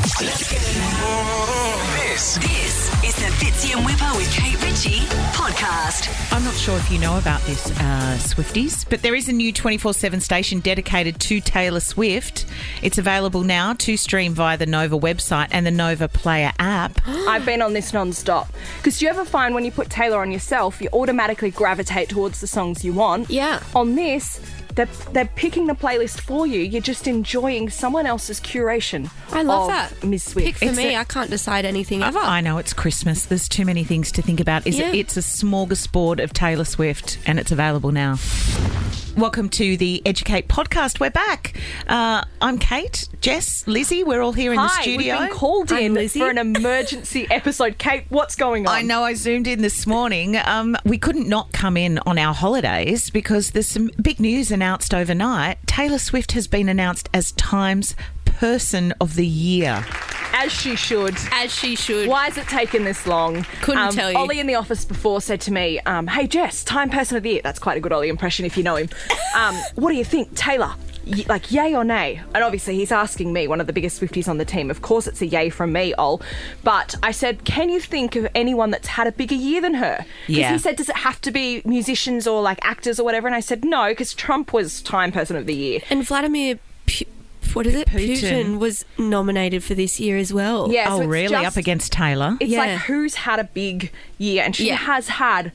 This is the Fitzy and Whipper with Kate Ritchie podcast. I'm not sure if you know about this, Swifties, but there is a new 24/7 station dedicated to Taylor Swift. It's available now to stream via the Nova website and the Nova Player app. I've been on this non-stop. Because do you ever find when you put Taylor on yourself, you automatically gravitate towards the songs you want? Yeah. On this, they're picking the playlist for you. You're just enjoying someone else's curation. I love of that. Ms. Swift. Pick for me. I can't decide anything ever. I know it's Christmas. There's too many things to think about. It's a smorgasbord of Taylor Swift, and it's available now. Welcome to the EduKate podcast. We're back. I'm Kate, Jess, Lizzie. We're all here in the studio. We've been called in Lizzie. for an emergency episode. Kate, what's going on? I know, I zoomed in this morning. We couldn't not come in on our holidays because there's some big news announced overnight. Taylor Swift has been announced as Time's Person of the Year. As she should. As she should. Why has it taken this long? Couldn't tell you. Ollie in the office before said to me, hey, Jess, Time Person of the Year. That's quite a good Ollie impression if you know him. What do you think, Taylor? Like, yay or nay? And obviously he's asking me, one of the biggest Swifties on the team. Of course it's a yay from me, Ol. But I said, can you think of anyone that's had a bigger year than her? Because he said, does it have to be musicians or like actors or whatever? And I said, no, because Trump was Time Person of the Year. And Vladimir Putin was nominated for this year as well. Yeah, so oh, it's really? just, up against Taylor? It's Yeah. like who's had a big year, and she has had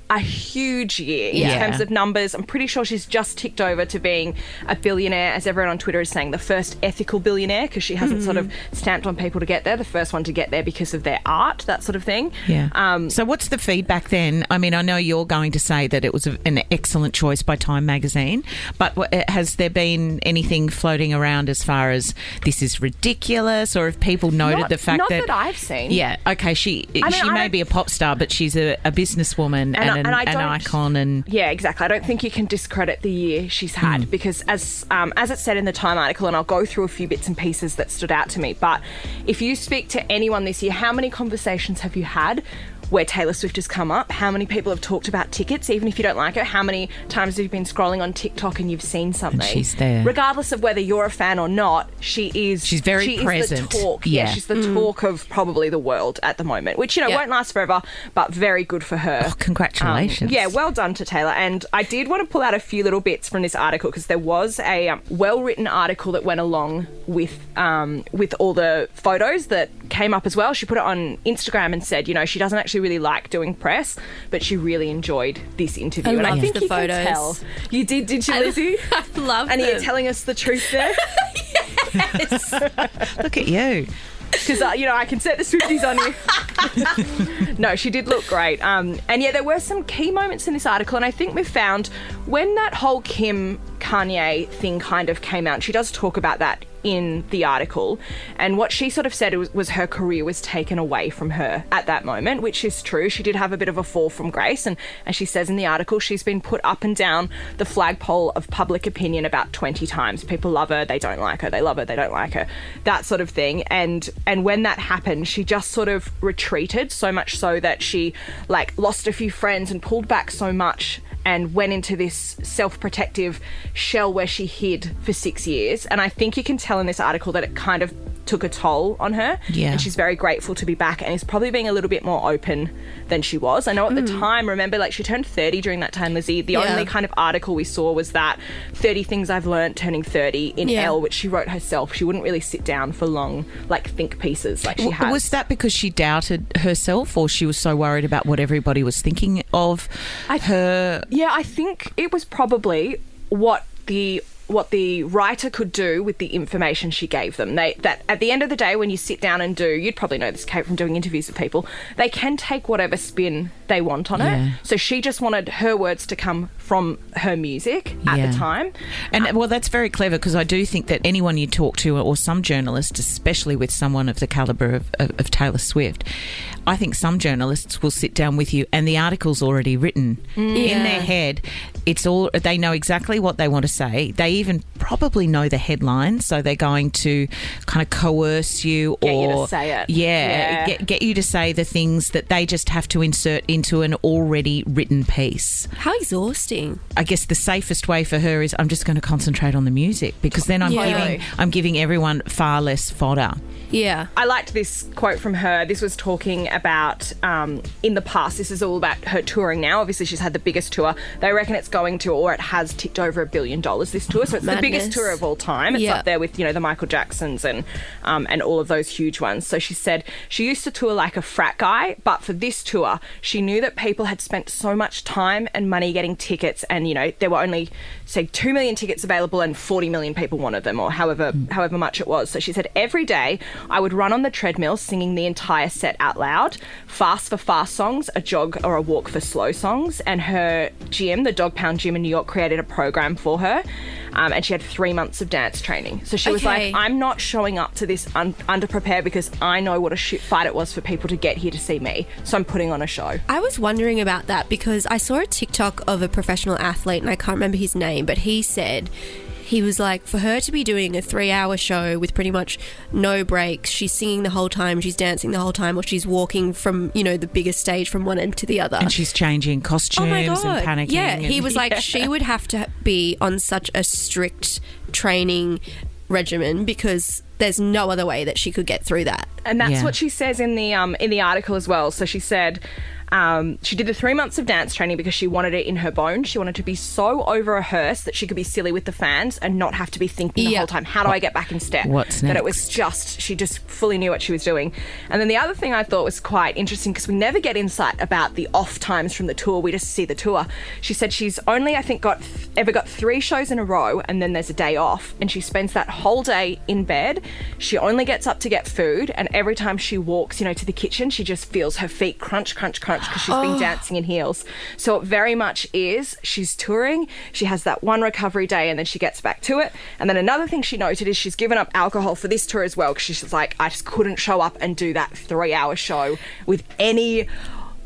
a huge year in terms of numbers. I'm pretty sure she's just ticked over to being a billionaire, as everyone on Twitter is saying, the first ethical billionaire, because she hasn't sort of stamped on people to get there, the first one to get there because of their art, that sort of thing. Yeah. So what's the feedback then? I mean, I know you're going to say that it was an excellent choice by Time magazine, but has there been anything floating around as far as this is ridiculous, or have people noted the fact not that I've seen. Yeah, okay, she may be a pop star, but she's a businesswoman and an icon. And yeah, exactly. I don't think you can discredit the year she's had because as it said in the Time article, and I'll go through a few bits and pieces that stood out to me, but if you speak to anyone this year, how many conversations have you had where Taylor Swift has come up? How many people have talked about tickets, even if you don't like her? How many times have you been scrolling on TikTok and you've seen something? And she's there. Regardless of whether you're a fan or not, she's very present. Is the talk. Yeah, she's the talk of probably the world at the moment, which, won't last forever, but very good for her. Oh, congratulations. Yeah, well done to Taylor. And I did want to pull out a few little bits from this article because there was a well-written article that went along with all the photos that came up as well. She put it on Instagram and said, she doesn't actually really like doing press, but she really enjoyed this interview. I think the you photos. can tell. You did you, Lizzie? I love and them. you're telling us the truth there? Yes. Look at you. Because, I can set the Swifties on you. No, she did look great. And yeah, there were some key moments in this article, and I think we found when that whole Kim Kanye thing kind of came out, she does talk about that in the article, and what she sort of said was her career was taken away from her at that moment, which is true. She did have a bit of a fall from grace, and as she says in the article, she's been put up and down the flagpole of public opinion about 20 times. People love her, they don't like her, they love her, they don't like her, that sort of thing. And when that happened, she just sort of retreated, so much so that she lost a few friends and pulled back so much and went into this self-protective shell where she hid for 6 years. And I think you can tell in this article that it kind of took a toll on her. Yeah. And she's very grateful to be back and is probably being a little bit more open than she was. I know at the time, remember, she turned 30 during that time, Lizzie. The only kind of article we saw was that 30 Things I've Learned turning 30 in Elle, which she wrote herself. She wouldn't really sit down for long, think pieces like she has. Was that because she doubted herself, or she was so worried about what everybody was thinking of her? Yeah, I think it was probably what the writer could do with the information she gave them. That at the end of the day, when you sit down and you'd probably know this, Kate, from doing interviews with people, they can take whatever spin they want on it. So she just wanted her words to come from her music at the time. And well, that's very clever, because I do think that anyone you talk to, or some journalist, especially with someone of the calibre of Taylor Swift, I think some journalists will sit down with you and the article's already written in their head. They know exactly what they want to say. They even probably know the headlines, so they're going to kind of coerce you get you to say it. Get you to say the things that they just have to insert in into an already written piece. How exhausting. I guess the safest way for her is I'm just going to concentrate on the music, because then I'm giving everyone far less fodder. Yeah. I liked this quote from her. This was talking about in the past. This is all about her touring now. Obviously, she's had the biggest tour. They reckon it's going to, or it has ticked over $1 billion, this tour. So it's the biggest tour of all time. It's up there with, the Michael Jacksons and all of those huge ones. So she said she used to tour like a frat guy, but for this tour, she knew that people had spent so much time and money getting tickets, and, there were only, say, 2 million tickets available and 40 million people wanted them, or however much it was. So she said every day I would run on the treadmill singing the entire set out loud, fast for fast songs, a jog or a walk for slow songs. And her gym, the Dog Pound Gym in New York, created a program for her, and she had 3 months of dance training. So she was like, I'm not showing up to this underprepared, because I know what a shit fight it was for people to get here to see me. So I'm putting on a show. I was wondering about that because I saw a TikTok of a professional athlete, and I can't remember his name, but he said he was like, for her to be doing a 3-hour show with pretty much no breaks, she's singing the whole time, she's dancing the whole time, or she's walking from, the biggest stage from one end to the other. And she's changing costumes and panicking. Yeah, he was like, she would have to be on such a strict training regimen because there's no other way that she could get through that. And that's what she says in the article as well. So she said she did the 3 months of dance training because she wanted it in her bones. She wanted to be so over-rehearsed that she could be silly with the fans and not have to be thinking the whole time, how do I get back in step? What's next? That it was she just fully knew what she was doing. And then the other thing I thought was quite interesting, because we never get insight about the off times from the tour. We just see the tour. She said she's only, I think, ever got 3 shows in a row, and then there's a day off, and she spends that whole day in bed. She only gets up to get food, and every time she walks, to the kitchen, she just feels her feet crunch, crunch, crunch, because she's been dancing in heels. So it very much is, she's touring, she has that one recovery day, and then she gets back to it. And then another thing she noted is she's given up alcohol for this tour as well, because she's like, I just couldn't show up and do that 3-hour show with any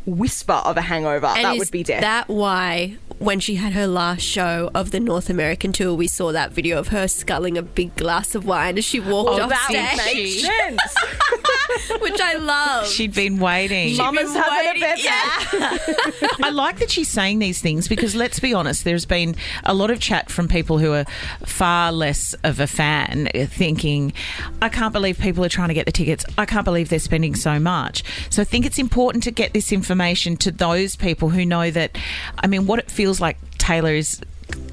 whisper of a hangover. And that would be death. That why when she had her last show of the North American tour, we saw that video of her sculling a big glass of wine as she walked off stage. That makes sense. Which I love. She'd been waiting. Mama's having a bit. Yeah. I like that she's saying these things, because let's be honest, there's been a lot of chat from people who are far less of a fan thinking, I can't believe people are trying to get the tickets. I can't believe they're spending so much. So I think it's important to get this information to those people who know that, what it feels like Taylor is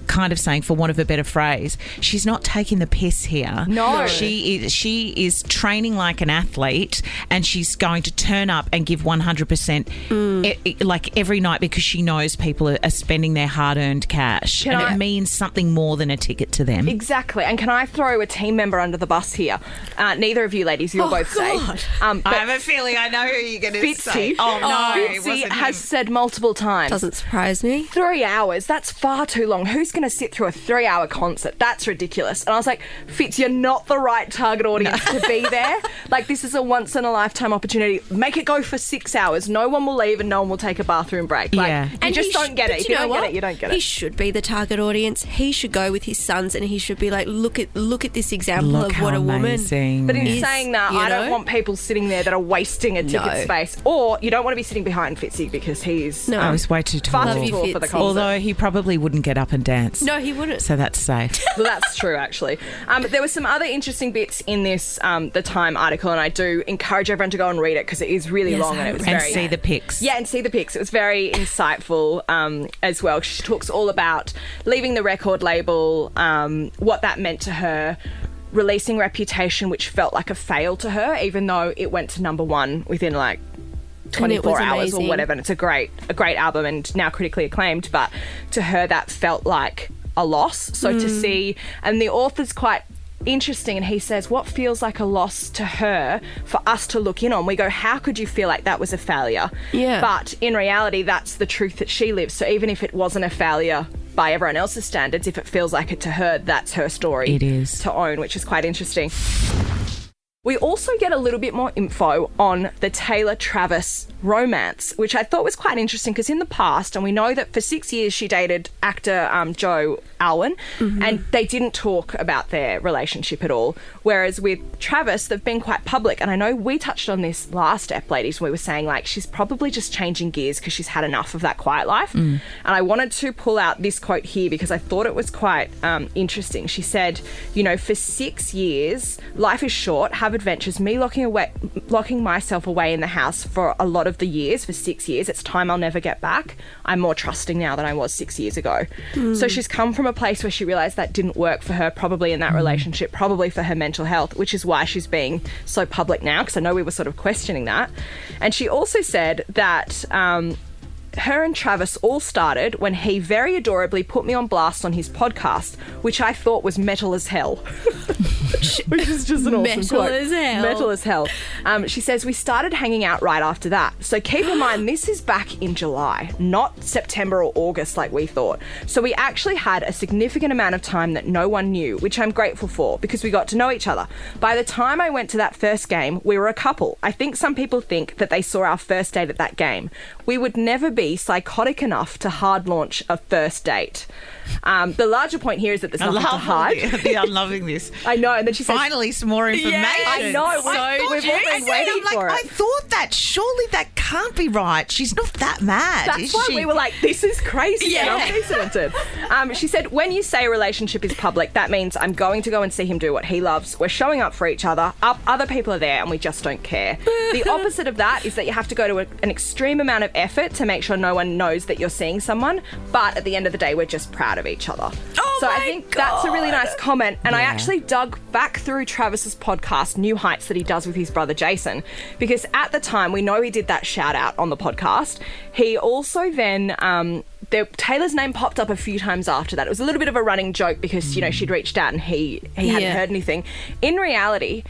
kind of saying, for want of a better phrase, she's not taking the piss here. No. She is training like an athlete, and she's going to turn up and give 100% like every night, because she knows people are spending their hard-earned cash. It means something more than a ticket to them. Exactly. And can I throw a team member under the bus here? Neither of you ladies, you're both safe. I have a feeling I know who you're going to say. Oh, no. Fitzy has said multiple times. Doesn't surprise me. 3 hours, that's far too long. Who's going to sit through a 3-hour concert? That's ridiculous. And I was like, Fitz, you're not the right target audience to be there. Like, this is a once-in-a-lifetime opportunity. Make it go for 6 hours. No one will leave and no one will take a bathroom break. Like, you just don't get it. If you don't get it, you don't get it. He should be the target audience. He should go with his sons, and he should be like, look at this example of what a woman. But in saying that, I don't want people sitting there that are wasting a ticket space. Or you don't want to be sitting behind Fitzy, because he's I was way too tall. far too tall for the concert. Although he probably wouldn't get up and dance. No, he wouldn't. So that's safe. Well, that's true, actually. There were some other interesting bits in this The Time article, and I do encourage everyone to go and read it, because it is really long, and it was very... see the pics. Yeah, and see the pics. It was very insightful as well. She talks all about leaving the record label, what that meant to her, releasing Reputation, which felt like a fail to her, even though it went to #1 within 24 hours or whatever. And it's a great album and now critically acclaimed, but to her that felt like a loss. So to see, and the author's quite interesting, and he says, what feels like a loss to her for us to look in on? We go, how could you feel like that was a failure? Yeah. But in reality, that's the truth that she lives. So even if it wasn't a failure by everyone else's standards, if it feels like it to her, that's her story. It is. To own, which is quite interesting. We also get a little bit more info on the Taylor Travis romance, which I thought was quite interesting because in the past, and we know that for 6 years she dated actor Joe Alwyn, and they didn't talk about their relationship at all. Whereas with Travis, they've been quite public. And I know we touched on this last ep, ladies, when we were saying like she's probably just changing gears because she's had enough of that quiet life. And I wanted to pull out this quote here because I thought it was quite interesting. She said, you know, for 6 years, life is short, have adventures. Me locking myself away in the house for a lot of the years, for 6 years, it's time I'll never get back. I'm more trusting now than I was 6 years ago. So she's come from a place where she realised that didn't work for her, probably in that relationship, probably for her mental health, which is why she's being so public now, because I know we were sort of questioning that. And she also said that her and Travis all started when he very adorably put me on blast on his podcast, which I thought was metal as hell. Which is just an awesome Metal quote. as hell. Metal as hell. She says, we started hanging out right after that. So keep in mind, this is back in July, not September or August like we thought. So we actually had a significant amount of time that no one knew, which I'm grateful for because we got to know each other. By the time I went to that first game, we were a couple. I think some people think that they saw our first date at that game. We would never be psychotic enough to hard launch a first date. The larger point here is that there's nothing to hide. I'm loving this. I know. And then she says, Finally, some more information. I know. We've all been waiting for it. I thought that surely that can't be right. She's not that mad. That's is why she? we were like, this is crazy and Yeah. unprecedented. She said, when you say a relationship is public, that means I'm going to go and see him do what he loves. We're showing up for each other. Other people are there and we just don't care. The opposite of that is that you have to go to an extreme amount of effort to make sure no one knows that you're seeing someone. But at the end of the day, we're just proud of each other. So I think that's a really nice comment. And I actually dug back through Travis's podcast, New Heights, that he does with his brother Jason, because at the time, we know he did that shout out on the podcast. He also then... Taylor's name popped up a few times after that. It was a little bit of a running joke because, you know, she'd reached out and he hadn't heard anything. In reality,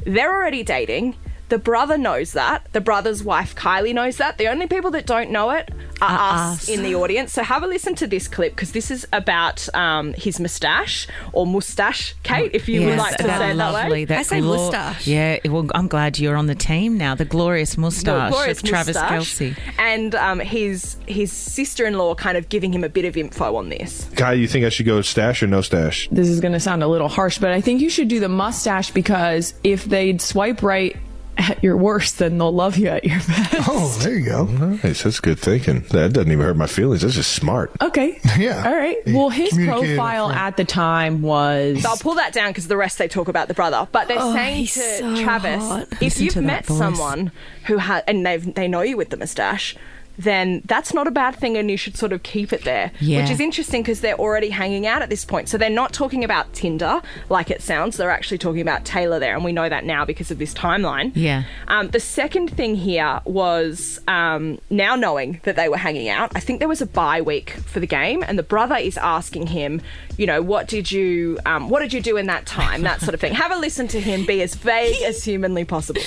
they're already dating. The brother knows that. The brother's wife, Kylie, knows that. The only people that don't know it are us in the audience. So have a listen to this clip because this is about his moustache or moustache, Kate, if you would like to say it that way. I say moustache. Yeah, well, I'm glad you're on the team now. The glorious moustache of Travis Kelce. And his sister-in-law kind of giving him a bit of info on this. Kai, you think I should go stash or no stash? This is going to sound a little harsh, but I think you should do the mustache because if they'd swipe right at your worst, then they'll love you at your best. Oh, there you go. Nice. That's good thinking. That doesn't even hurt my feelings. That's just smart. Okay. Yeah. All right. Well, his Communicated profile upfront. at the time was... So I'll pull that down because the rest they talk about the brother. But they're saying he's to so Travis, hot. if Listen you've to that met voice. someone who has, and they know you with the moustache, then that's not a bad thing and you should sort of keep it there. Yeah. Which is interesting because they're already hanging out at this point. So they're not talking about Tinder like it sounds. They're actually talking about Taylor there, and we know that now because of this timeline. Yeah. The second thing here was now knowing that they were hanging out, I think there was a bye week for the game and the brother is asking him, you know, what did you do in that time? That sort of thing. Have a listen to him be as vague as humanly possible.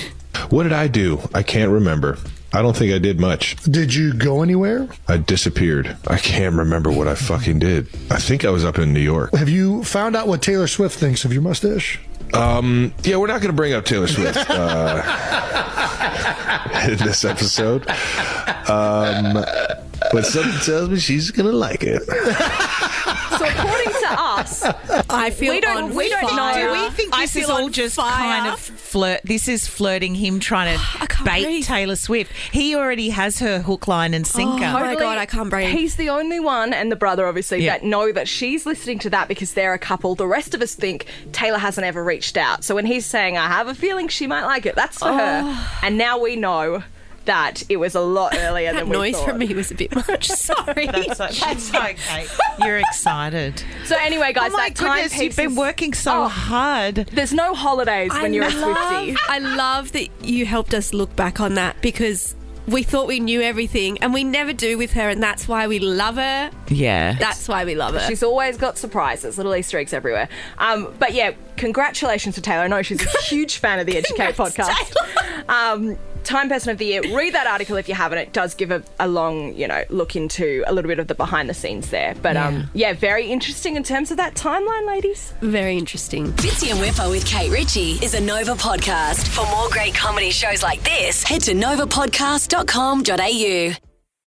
What did I do? I can't remember. I don't think I did much. Did you go anywhere? I disappeared. I can't remember what I fucking did. I think I was up in New York. Have you found out what Taylor Swift thinks of your mustache? Yeah, we're not going to bring up Taylor Swift in this episode. But something tells me she's going to like it. So according to us, I feel we don't on know. fire. Do we think I this is feel all on just fire. kind of flirt? This is flirting him trying to can't bait breathe. Taylor Swift. He already has her hook, line and sinker. Oh my God, I can't breathe. He's the only one, and the brother obviously, Yeah. that know that she's listening to that because they're a couple. The rest of us think Taylor hasn't ever reached out. So when he's saying, I have a feeling she might like it, that's for her. And now we know that it was a lot earlier That than we noise thought. from me was a bit much. Sorry. That's okay. You're excited. So anyway, guys, Oh my that time goodness, you've piece been is- working so Oh, hard. There's no holidays when you're a Swiftie. I love that you helped us look back on that because we thought we knew everything and we never do with her, and that's why we love her. Yeah. That's why we love her. She's always got surprises, little Easter eggs everywhere. But yeah, congratulations to Taylor. I know she's a huge fan of the EduKate podcast. Time Person of the Year. Read that article if you haven't. It does give a long, look into a little bit of the behind the scenes there. But very interesting in terms of that timeline, ladies. Very interesting. Fitzy and Whipper with Kate Ritchie is a Nova podcast. For more great comedy shows like this, head to novapodcast.com.au.